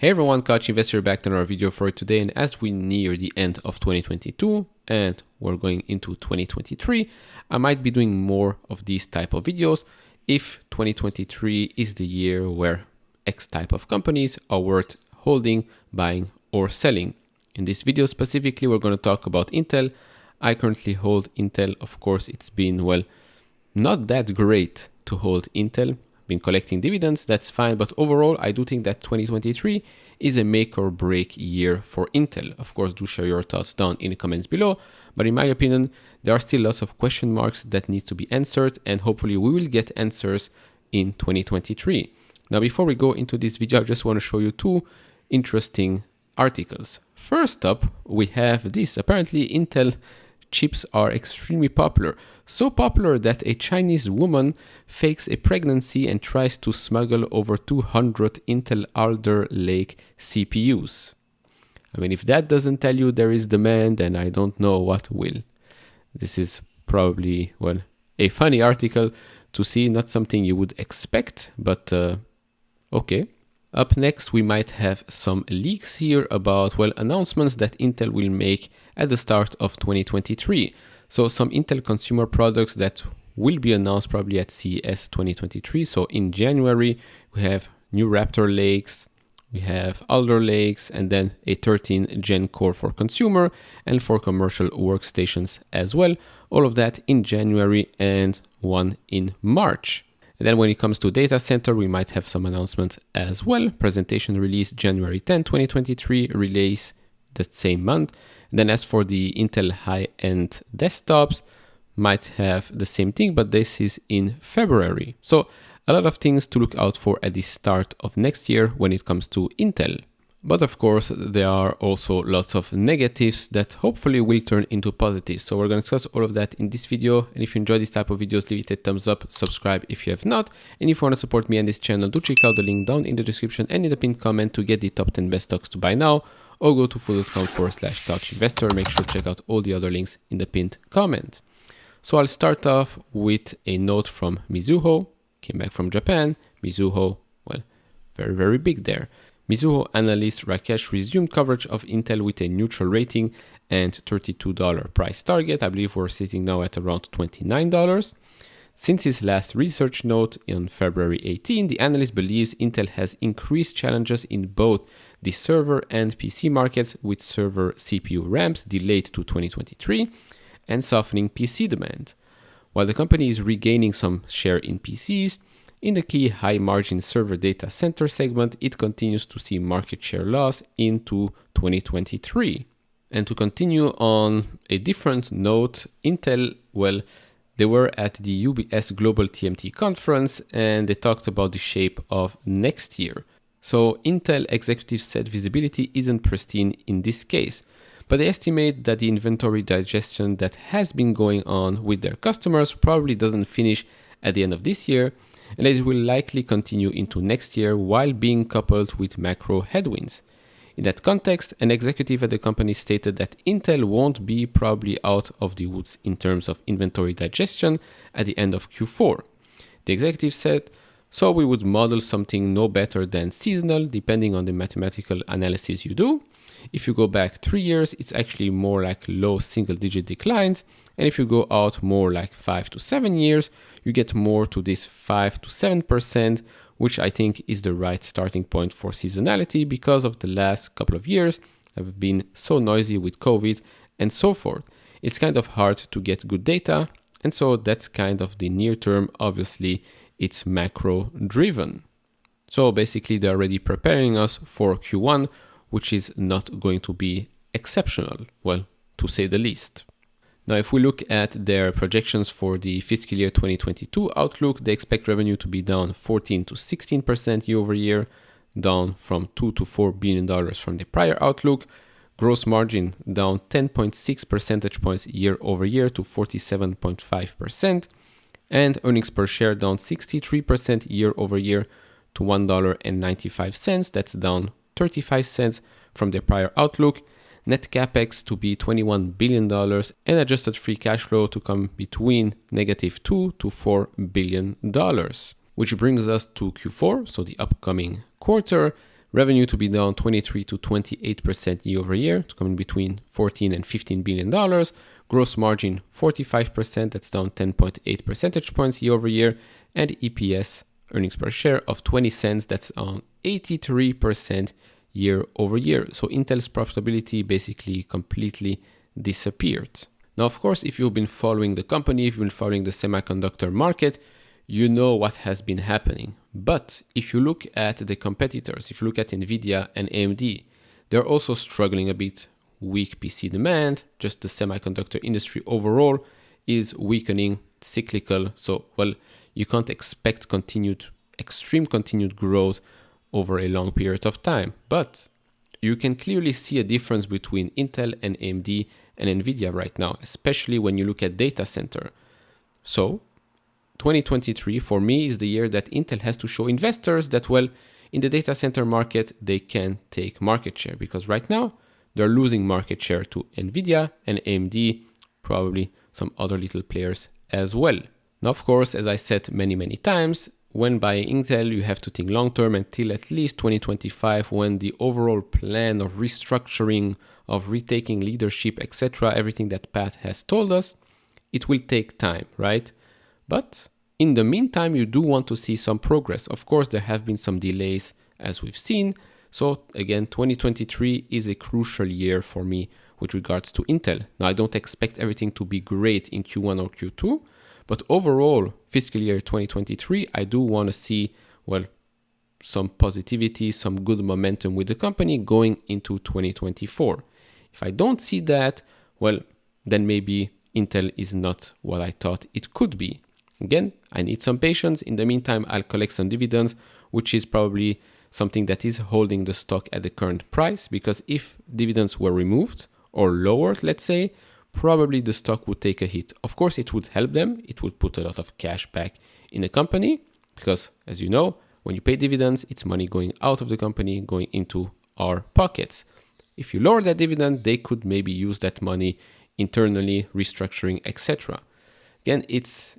Hey everyone, Couch Investor back to another video for today, and as we near the end of 2022 and we're going into 2023, I might be doing more of these type of videos if 2023 is the year where X type of companies are worth holding, buying or selling. In this video specifically, we're going to talk about Intel. I currently hold Intel. Of course, it's been, not that great to hold Intel. Been collecting dividends, that's fine, but overall I do think that 2023 is a make or break year for Intel. Of course, do share your thoughts down in the comments below, but in my opinion there are still lots of question marks that need to be answered, and hopefully we will get answers in 2023. Now before we go into this video, I just want to show you two interesting articles. First up, we have this. Apparently Intel chips are extremely popular. So popular that a Chinese woman fakes a pregnancy and tries to smuggle over 200 Intel Alder Lake CPUs. I mean, if that doesn't tell you there is demand, then I don't know what will. This is probably, a funny article to see, not something you would expect, but okay. Up next, we might have some leaks here about, announcements that Intel will make at the start of 2023. So some Intel consumer products that will be announced probably at CES 2023. So in January, we have new Raptor Lakes, we have Alder Lakes, and then a 13 Gen core for consumer and for commercial workstations as well. All of that in January and one in March. And then when it comes to data center, we might have some announcements as well. Presentation release January 10, 2023, release that same month. And then as for the Intel high-end desktops, might have the same thing, but this is in February. So a lot of things to look out for at the start of next year when it comes to Intel. But of course, there are also lots of negatives that hopefully will turn into positives. So we're going to discuss all of that in this video. And if you enjoy this type of videos, leave it a thumbs up, subscribe if you have not. And if you want to support me and this channel, do check out the link down in the description and in the pinned comment to get the top 10 best stocks to buy now, or go to fool.com/couchinvestor. Make sure to check out all the other links in the pinned comment. So I'll start off with a note from Mizuho. Came back from Japan. Mizuho, very, very big there. Mizuho analyst Rakesh resumed coverage of Intel with a neutral rating and $32 price target. I believe we're sitting now at around $29. Since his last research note on February 18, the analyst believes Intel has increased challenges in both the server and PC markets, with server CPU ramps delayed to 2023 and softening PC demand. While the company is regaining some share in PCs, in the key high-margin server data center segment, it continues to see market share loss into 2023. And to continue on a different note, Intel, they were at the UBS Global TMT conference and they talked about the shape of next year. So Intel executives said visibility isn't pristine in this case, but they estimate that the inventory digestion that has been going on with their customers probably doesn't finish at the end of this year, and it will likely continue into next year while being coupled with macro headwinds. In that context, an executive at the company stated that Intel won't be probably out of the woods in terms of inventory digestion at the end of Q4. The executive said, "So we would model something no better than seasonal depending on the mathematical analysis you do. If you go back 3 years, it's actually more like low single-digit declines. And if you go out more like 5 to 7 years, you get more to this 5 to 7%, which I think is the right starting point for seasonality because of the last couple of years have been so noisy with COVID and so forth. It's kind of hard to get good data. And so that's kind of the near term. Obviously, it's macro driven. So basically, they're already preparing us for Q1, which is not going to be exceptional, to say the least." Now, if we look at their projections for the fiscal year 2022 outlook, they expect revenue to be down 14 to 16% year over year, down from $2 to $4 billion from the prior outlook. Gross margin down 10.6 percentage points year over year to 47.5%, and earnings per share down 63% year over year to $1.95. That's down 35 cents from their prior outlook. Net capex to be $21 billion and adjusted free cash flow to come between -$2 to $4 billion, which brings us to Q4, so the upcoming quarter, Revenue to be down 23 to 28% year over year, to come in between $14 and $15 billion. Gross margin 45%, that's down 10.8 percentage points year over year. And EPS, earnings per share, of 20 cents, that's on 83% year over year. So Intel's profitability basically completely disappeared. Now, of course, if you've been following the company, if you've been following the semiconductor market, you know what has been happening. But if you look at the competitors, if you look at NVIDIA and AMD, they're also struggling a bit. Weak PC demand, just the semiconductor industry overall is weakening, cyclical. So, well, you can't expect extreme continued growth over a long period of time. But you can clearly see a difference between Intel and AMD and NVIDIA right now, especially when you look at data center. So 2023 for me is the year that Intel has to show investors that, well, in the data center market, they can take market share, because right now they're losing market share to NVIDIA and AMD, probably some other little players as well. Now, of course, as I said many times, when buying Intel, you have to think long-term until at least 2025, when the overall plan of restructuring, of retaking leadership, etc., everything that Pat has told us, it will take time, right? But in the meantime, you do want to see some progress. Of course, there have been some delays, as we've seen. So again, 2023 is a crucial year for me with regards to Intel. Now, I don't expect everything to be great in Q1 or Q2, but overall, fiscal year 2023, I do want to see, well, some positivity, some good momentum with the company going into 2024. If I don't see that, well, then maybe Intel is not what I thought it could be. Again, I need some patience. In the meantime, I'll collect some dividends, which is probably something that is holding the stock at the current price, because if dividends were removed or lowered, let's say, probably the stock would take a hit. Of course, it would help them. It would put a lot of cash back in the company, because as you know, when you pay dividends, it's money going out of the company, going into our pockets. If you lower that dividend, they could maybe use that money internally, restructuring, etc. Again, it's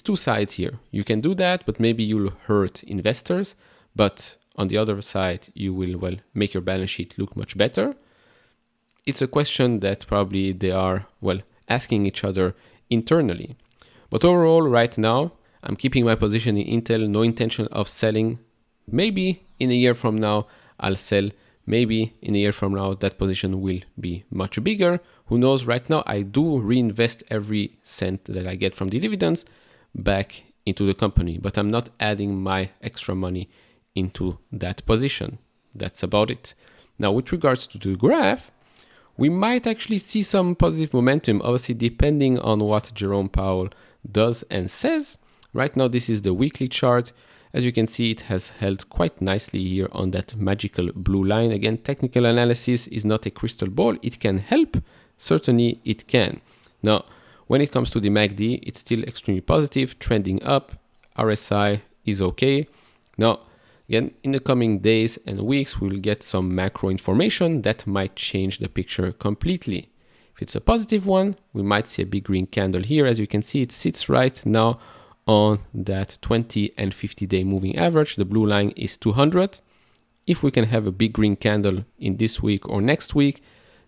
two sides here. You can do that, but maybe you'll hurt investors. But on the other side, you will, well, make your balance sheet look much better. It's a question that probably they are, well, asking each other internally. But overall, right now, I'm keeping my position in Intel, no intention of selling. Maybe in a year from now, I'll sell. Maybe in a year from now, that position will be much bigger. Who knows? Right now, I do reinvest every cent that I get from the dividends back into the company, but I'm not adding my extra money into that position. That's about it. Now, with regards to the graph, we might actually see some positive momentum, obviously depending on what Jerome Powell does and says. Right now, this is the weekly chart. As you can see, it has held quite nicely here on that magical blue line. Again, technical analysis is not a crystal ball. It can help. Certainly it can. Now, when it comes to the MACD, it's still extremely positive, trending up. RSI is okay. Now, again, in the coming days and weeks, we'll get some macro information that might change the picture completely. If it's a positive one, we might see a big green candle here. As you can see, it sits right now on that 20 and 50-day moving average. The blue line is 200. If we can have a big green candle in this week or next week,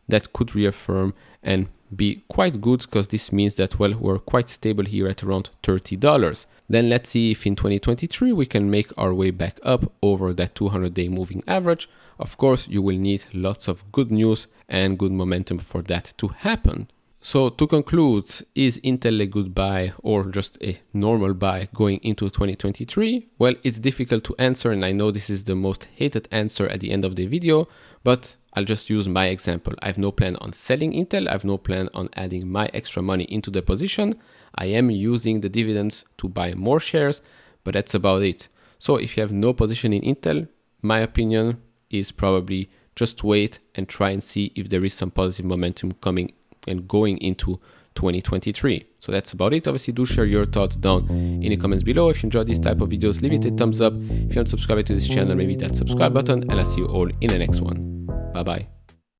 that could reaffirm and be quite good, because this means that, well, we're quite stable here at around $30. Then let's see if in 2023 we can make our way back up over that 200-day moving average. Of course, you will need lots of good news and good momentum for that to happen. So to conclude, is Intel a good buy or just a normal buy going into 2023? Well, it's difficult to answer, and I know this is the most hated answer at the end of the video, but I'll just use my example. I have no plan on selling Intel. I have no plan on adding my extra money into the position. I am using the dividends to buy more shares, but that's about it. So if you have no position in Intel, my opinion is probably just wait and try and see if there is some positive momentum coming and going into 2023. So that's about it. Obviously, do share your thoughts down in the comments below. If you enjoyed this type of videos, leave it a thumbs up. If you haven't subscribed to this channel, maybe that subscribe button, and I'll see you all in the next one. Bye bye.